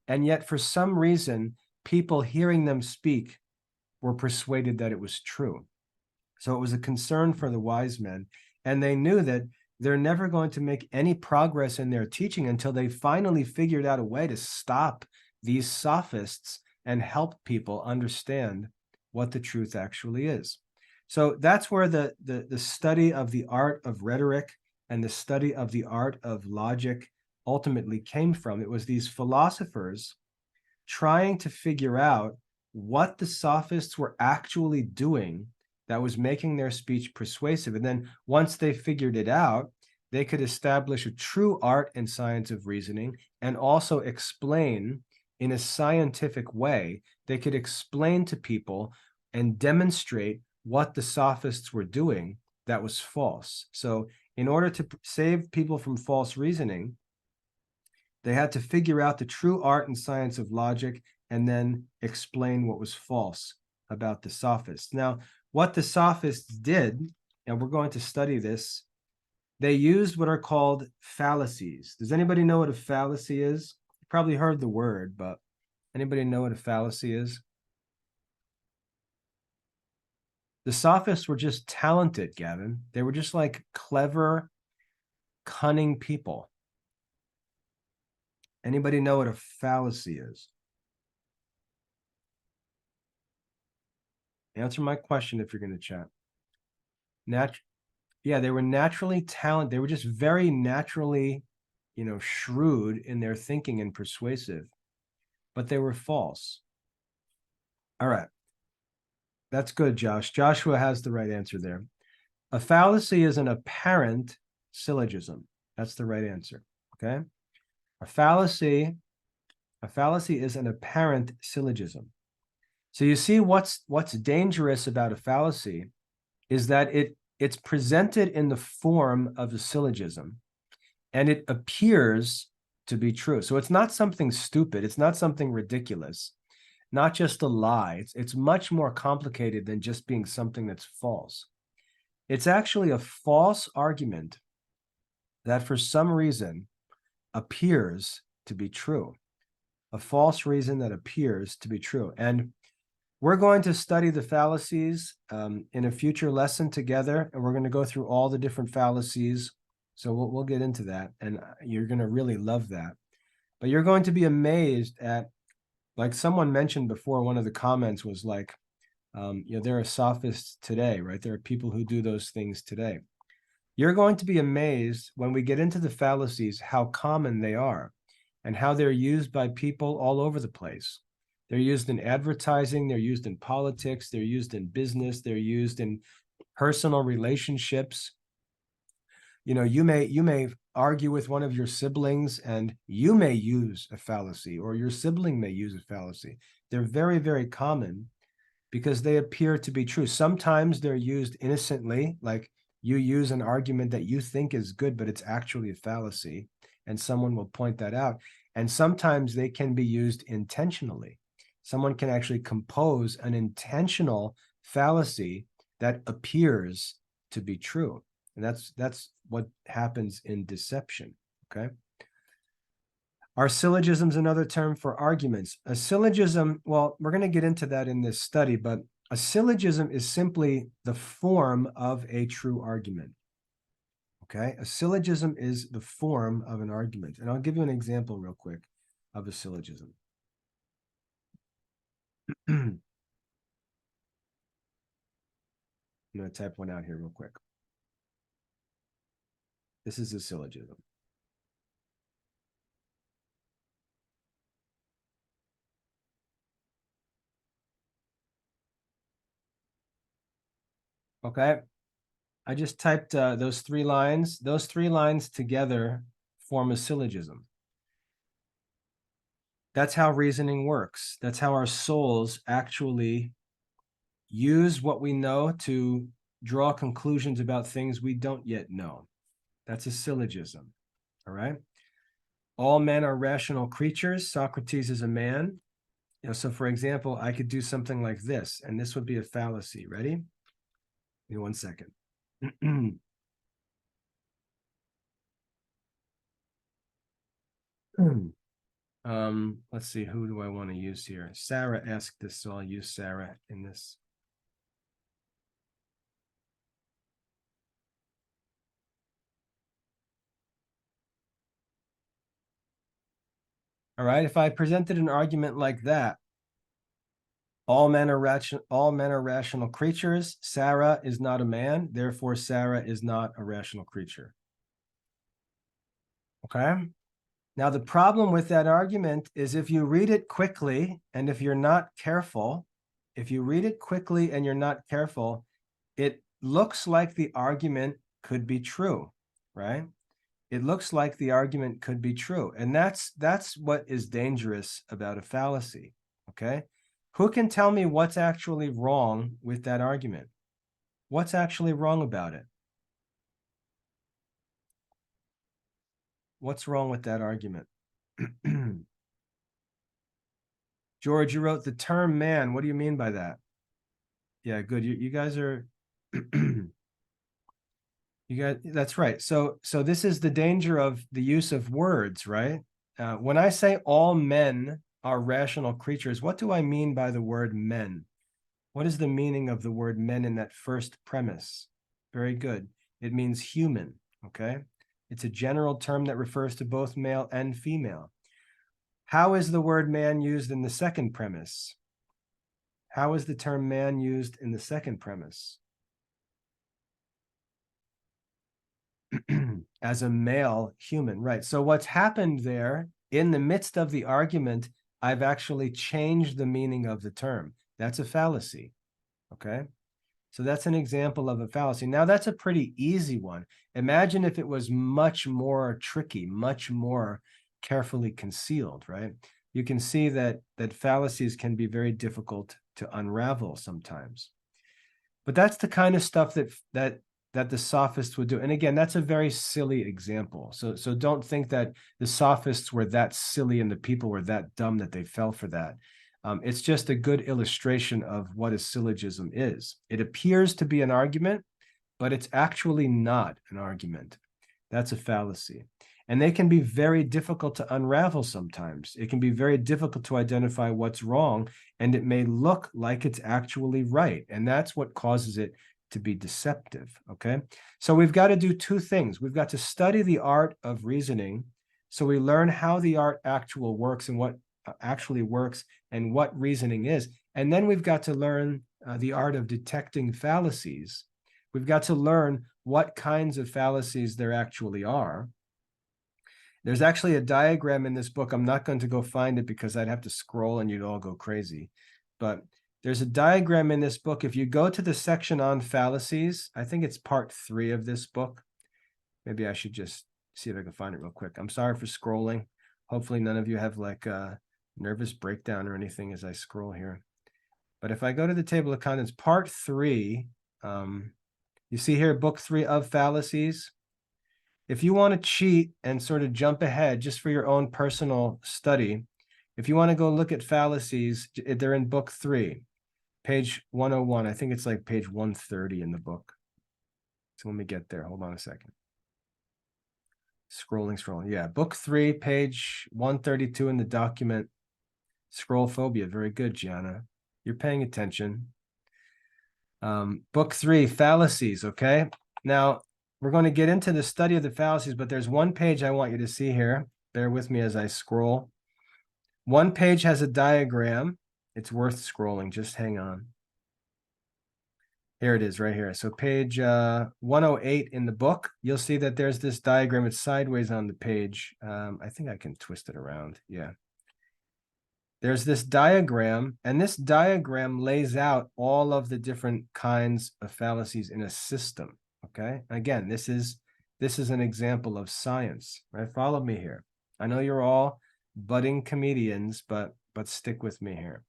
And yet, for some reason, people hearing them speak were persuaded that it was true. So it was a concern for the wise men. And they knew that they're never going to make any progress in their teaching until they finally figured out a way to stop these sophists and help people understand what the truth actually is. So that's where the study of the art of rhetoric and the study of the art of logic ultimately came from. It was these philosophers trying to figure out what the sophists were actually doing that was making their speech persuasive. And then once they figured it out, they could establish a true art and science of reasoning and also explain in a scientific way. They could explain to people and demonstrate what the sophists were doing that was false. So in order to save people from false reasoning, they had to figure out the true art and science of logic and then explain what was false about the sophists. Now, what the sophists did, and we're going to study this, they used what are called fallacies. Does anybody know what a fallacy is? You probably heard the word, but anybody know what a fallacy is? The sophists were just talented, Gavin. They were just like clever, cunning people. Anybody know what a fallacy is? Answer my question if you're going to chat. Yeah, they were naturally talented. They were just very naturally, shrewd in their thinking and persuasive, but they were false. All right. That's good, Josh. Joshua has the right answer there. A fallacy is an apparent syllogism. That's the right answer. Okay. A fallacy is an apparent syllogism. So you see what's dangerous about a fallacy is that it's presented in the form of a syllogism and it appears to be true. So it's not something stupid. It's not something ridiculous, not just a lie. It's much more complicated than just being something that's false. It's actually a false argument that for some reason appears to be true. A false reason that appears to be true. And we're going to study the fallacies in a future lesson together, and we're going to go through all the different fallacies. So we'll get into that, and you're going to really love that. But you're going to be amazed at, like someone mentioned before, one of the comments was like, there are sophists today, right? There are people who do those things today. You're going to be amazed when we get into the fallacies how common they are and how they're used by people all over the place. They're used in advertising, they're used in politics, they're used in business, they're used in personal relationships. You may argue with one of your siblings and you may use a fallacy, or your sibling may use a fallacy. They're very, very common because they appear to be true. Sometimes they're used innocently, like you use an argument that you think is good, but it's actually a fallacy, and someone will point that out. And sometimes they can be used intentionally. Someone can actually compose an intentional fallacy that appears to be true. And that's what happens in deception, okay? Are syllogisms another term for arguments? A syllogism, well, we're going to get into that in this study, but a syllogism is simply the form of a true argument. Okay, a syllogism is the form of an argument. And I'll give you an example real quick of a syllogism. I'm going to type one out here real quick. This is a syllogism. Okay, I just typed those 3 lines. Those 3 lines together form a syllogism. That's how reasoning works. That's how our souls actually use what we know to draw conclusions about things we don't yet know. That's a syllogism. All right. All men are rational creatures. Socrates is a man. So for example, I could do something like this, and this would be a fallacy. Ready? Give me 1 second. Let's see, who do I want to use here? Sarah asked this, so I'll use Sarah in this. All right, if I presented an argument like that, All men are rational creatures. Sarah is not a man, therefore Sarah is not a rational creature. Okay. Now, the problem with that argument is if you read it quickly and if you're not careful, if you read it quickly and you're not careful, it looks like the argument could be true, right? It looks like the argument could be true. And that's what is dangerous about a fallacy, okay? Who can tell me what's actually wrong with that argument? What's actually wrong about it? What's wrong with that argument? George, you wrote the term man. What do you mean by that? Yeah, good. You guys are you guys, that's right. So this is the danger of the use of words, right? When I say all men are rational creatures, what do I mean by the word men? What is the meaning of the word men in that first premise? Very good. It means human, okay? It's a general term that refers to both male and female. How is the word man used in the second premise? How is the term man used in the second premise? As a male human, right? So what's happened there in the midst of the argument, I've actually changed the meaning of the term. That's a fallacy, okay? So that's an example of a fallacy. Now, that's a pretty easy one. Imagine if it was much more tricky, much more carefully concealed, right? You can see that fallacies can be very difficult to unravel sometimes. But that's the kind of stuff that the sophists would do. And again, that's a very silly example. So don't think that the sophists were that silly and the people were that dumb that they fell for that. It's just a good illustration of what a syllogism is. It appears to be an argument, but it's actually not an argument. That's a fallacy. And they can be very difficult to unravel sometimes. It can be very difficult to identify what's wrong, and it may look like it's actually right. And that's what causes it to be deceptive, okay? So we've got to do two things. We've got to study the art of reasoning so we learn how the art actually works and what actually works and what reasoning is. And then we've got to learn the art of detecting fallacies. We've got to learn what kinds of fallacies there actually are. There's actually a diagram in this book. I'm not going to go find it because I'd have to scroll and you'd all go crazy. But there's a diagram in this book. If you go to the section on fallacies, I think it's part 3 of this book. Maybe I should just see if I can find it real quick. I'm sorry for scrolling. Hopefully none of you have like a nervous breakdown or anything as I scroll here. But if I go to the table of contents, part 3, you see here, book 3 of fallacies. If you want to cheat and sort of jump ahead just for your own personal study, if you want to go look at fallacies, they're in book 3, page 101. I think it's like page 130 in the book. So let me get there. Hold on a second. Scrolling. Yeah, book 3, page 132 in the document. Scroll phobia. Very good, Gianna. You're paying attention. Book 3, fallacies, okay? Now, we're going to get into the study of the fallacies, but there's one page I want you to see here. Bear with me as I scroll. One page has a diagram. It's worth scrolling. Just hang on. Here it is right here. So page 108 in the book, you'll see that there's this diagram. It's sideways on the page. I think I can twist it around. Yeah. There's this diagram, and this diagram lays out all of the different kinds of fallacies in a system. Okay. Again, this is an example of science, right? Follow me here. I know you're all budding comedians, but stick with me here.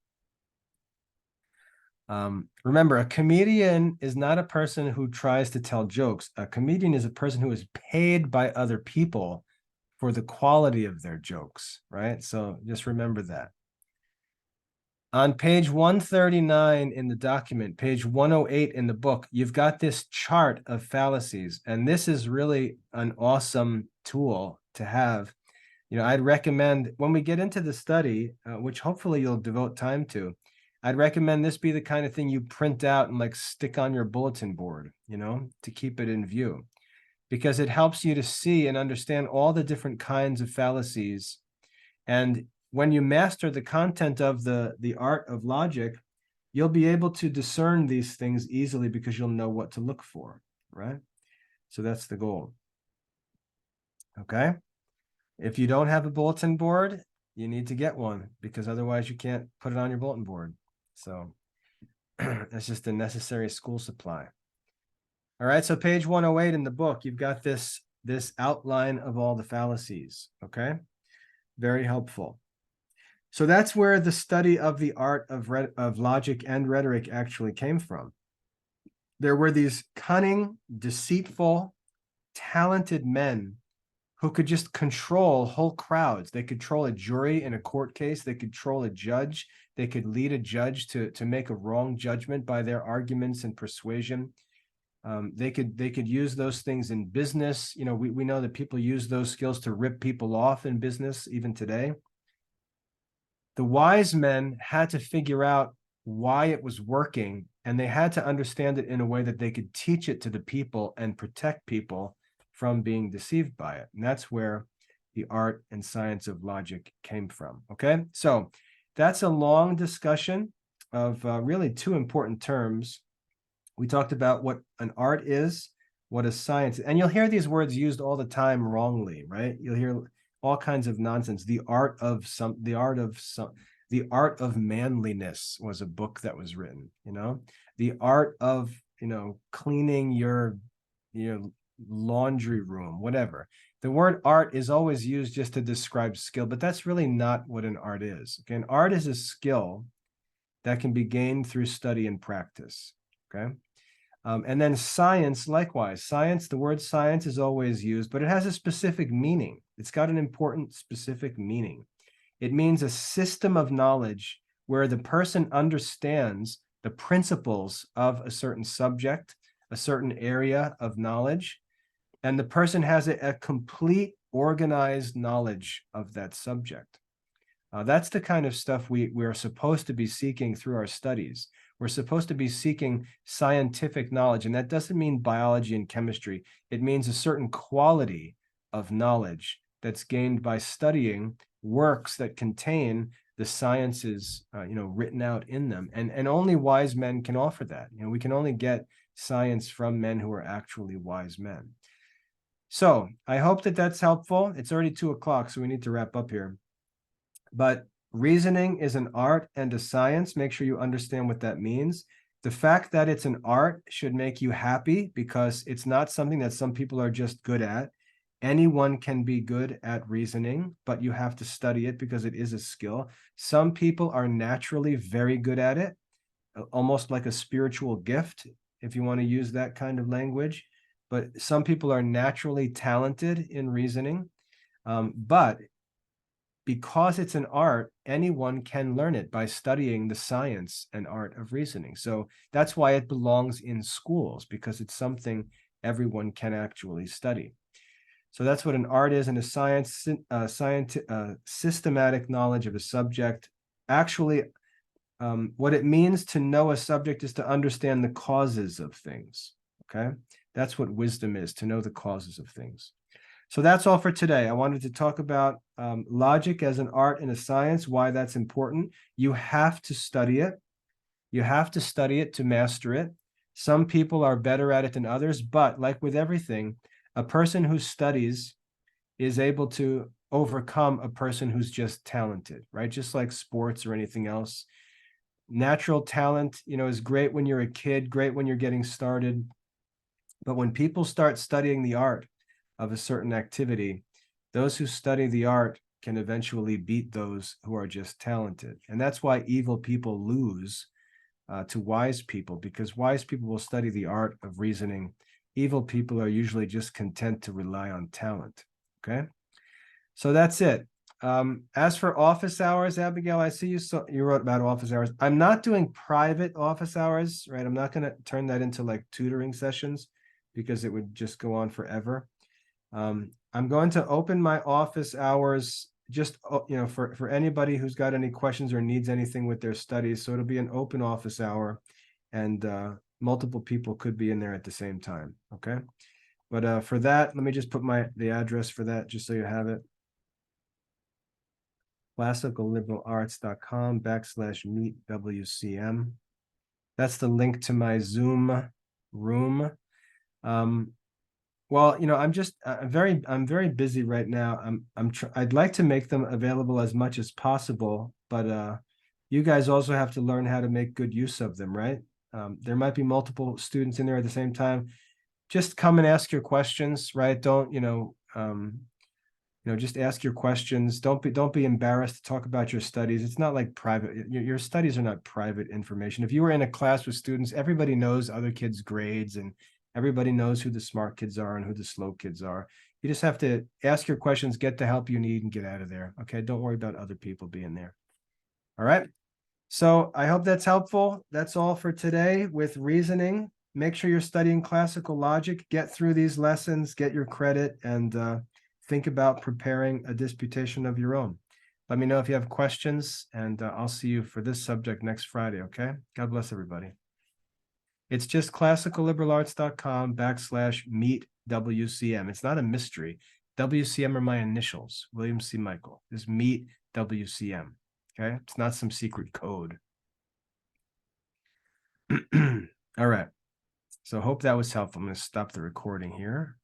Remember, a comedian is not a person who tries to tell jokes. A comedian is a person who is paid by other people for the quality of their jokes, right? So just remember that. On page 139 in the document, page 108 in the book, you've got this chart of fallacies, and this is really an awesome tool to have. You know, I'd recommend when we get into the study, which hopefully you'll devote time to, I'd recommend this be the kind of thing you print out and like stick on your bulletin board, you know, to keep it in view, because it helps you to see and understand all the different kinds of fallacies. And when you master the content of the art of logic, you'll be able to discern these things easily because you'll know what to look for, right? So that's the goal. Okay. If you don't have a bulletin board, you need to get one because otherwise you can't put it on your bulletin board. So it's just a necessary school supply. All right, so page 108 in the book, you've got this outline of all the fallacies, okay? Very helpful. So that's where the study of the art of logic and rhetoric actually came from. There were these cunning, deceitful, talented men who could just control whole crowds. They could control a jury in a court case. They could control a judge. They could lead a judge to make a wrong judgment by their arguments and persuasion. They could use those things in business. You know, we know that people use those skills to rip people off in business even today. The wise men had to figure out why it was working, and they had to understand it in a way that they could teach it to the people and protect people from being deceived by it. And that's where the art and science of logic came from. Okay, so that's a long discussion of really two important terms. We talked about what an art is, what a science, and you'll hear these words used all the time wrongly, right? You'll hear all kinds of nonsense. The art of manliness was a book that was written, you know, the art of, you know, cleaning your laundry room, whatever. The word art is always used just to describe skill, but that's really not what an art is. Okay, an art is a skill that can be gained through study and practice. Okay. And then science, likewise. Science, the word science is always used, but it has a specific meaning. It's got an important specific meaning. It means a system of knowledge where the person understands the principles of a certain subject, a certain area of knowledge, and the person has a complete organized knowledge of that subject. That's the kind of stuff we're supposed to be seeking through our studies. We're supposed to be seeking scientific knowledge, and that doesn't mean biology and chemistry. It means a certain quality of knowledge that's gained by studying works that contain the sciences, written out in them. And only wise men can offer that. You know, we can only get science from men who are actually wise men. So I hope that that's helpful. It's already 2:00, so we need to wrap up here. But reasoning is an art and a science. Make sure you understand what that means. The fact that it's an art should make you happy because it's not something that some people are just good at. Anyone can be good at reasoning, but you have to study it because it is a skill. Some people are naturally very good at it, almost like a spiritual gift, if you want to use that kind of language. But some people are naturally talented in reasoning. But because it's an art, anyone can learn it by studying the science and art of reasoning. So that's why it belongs in schools, because it's something everyone can actually study. So that's what an art is, and a science, systematic knowledge of a subject. Actually, what it means to know a subject is to understand the causes of things, okay? That's what wisdom is, to know the causes of things. So that's all for today. I wanted to talk about logic as an art and a science, why that's important. You have to study it. You have to study it to master it. Some people are better at it than others, but like with everything, a person who studies is able to overcome a person who's just talented, right? Just like sports or anything else. Natural talent, is great when you're a kid, great when you're getting started. But when people start studying the art of a certain activity, those who study the art can eventually beat those who are just talented. And that's why evil people lose to wise people, because wise people will study the art of reasoning. Evil people are usually just content to rely on talent. Okay, so that's it. As for office hours, Abigail, I see you wrote about office hours. I'm not doing private office hours, right? I'm not going to turn that into like tutoring sessions because it would just go on forever. I'm going to open my office hours just, for anybody who's got any questions or needs anything with their studies. So it'll be an open office hour, and multiple people could be in there at the same time. Okay. But for that, let me just put the address for that just so you have it. classicalliberarts.com/meet WCM. That's the link to my Zoom room. Well, I'm just I'm very busy right now. I'd like to make them available as much as possible, but you guys also have to learn how to make good use of them, right? There might be multiple students in there at the same time. Just come and ask your questions, right? Don't, just ask your questions. Don't be embarrassed to talk about your studies. It's not like private. Your studies are not private information. If you were in a class with students, everybody knows other kids' grades and everybody knows who the smart kids are and who the slow kids are. You just have to ask your questions, get the help you need, and get out of there. Okay. Don't worry about other people being there. All right. So I hope that's helpful. That's all for today with reasoning. Make sure you're studying classical logic, get through these lessons, get your credit, and think about preparing a disputation of your own. Let me know if you have questions, and I'll see you for this subject next Friday, okay? God bless everybody. It's just classicalliberalarts.com/meet WCM. It's not a mystery. WCM are my initials, William C. Michael. Just meet WCM, okay? It's not some secret code. All right. So hope that was helpful. I'm going to stop the recording here.